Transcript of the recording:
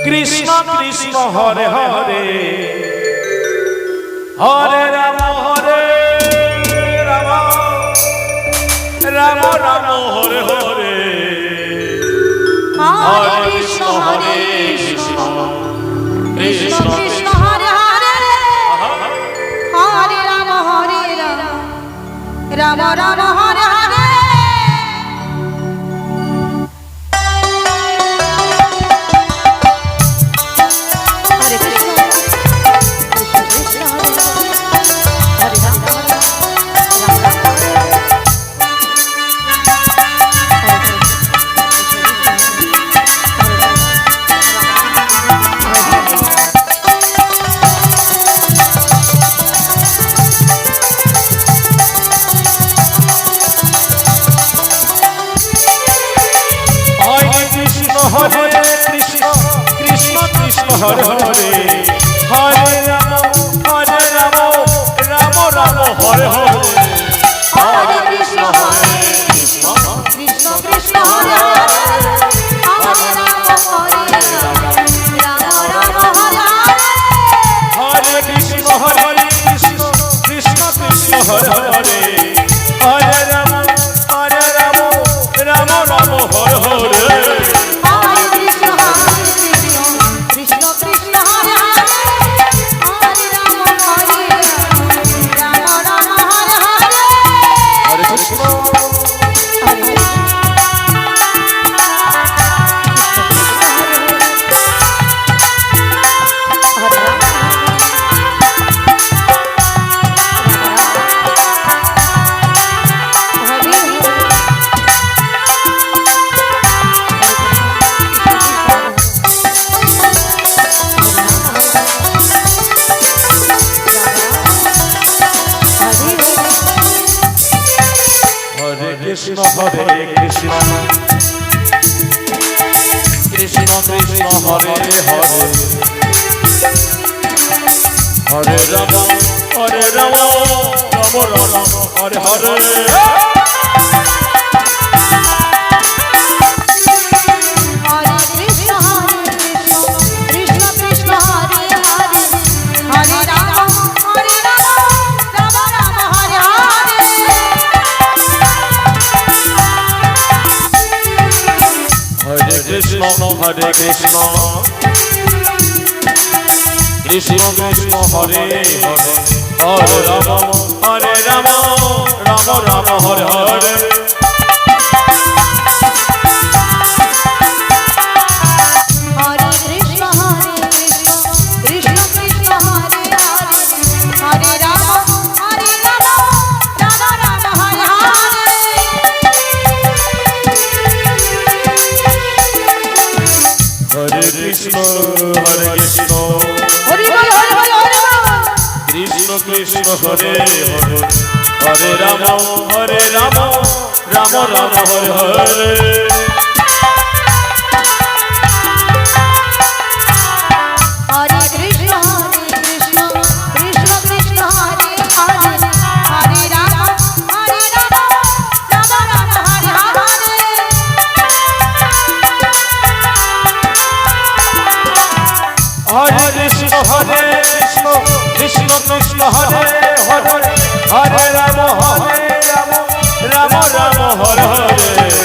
Krishna Krishna Hare Hare Hare Ram Ram Ram Ram Hare Hare Hare Krishna Krishna Krishna Hare Hare Hare Ram Ram Ram Hare Hare Hare Krishna Krishna Krishna Hare Hare Hare Ram Ram Ram Hare Hare Hare Krishna Krishna Krishna Krishna Hare Hare Hare Ram Ram Hare Hare Krishna Krishna Krishna Hare Hare Hare Ram Ram Ram Hare Hare Krishna Hare Krishna Krishna Krishna Hare Hare Hare Ram Ram Ram Hare Hare Krishna Hare Krishna Krishna Krishna Hare Hare Hare Ram Ram Ram Hare Hare Hare Krishna Krishna Krishna Hare Hare Hare Ram Ram Ram Hare Hare Hare Krishna Krishna Krishna Hare Hare Hare Ram Ram Ram Hare Hare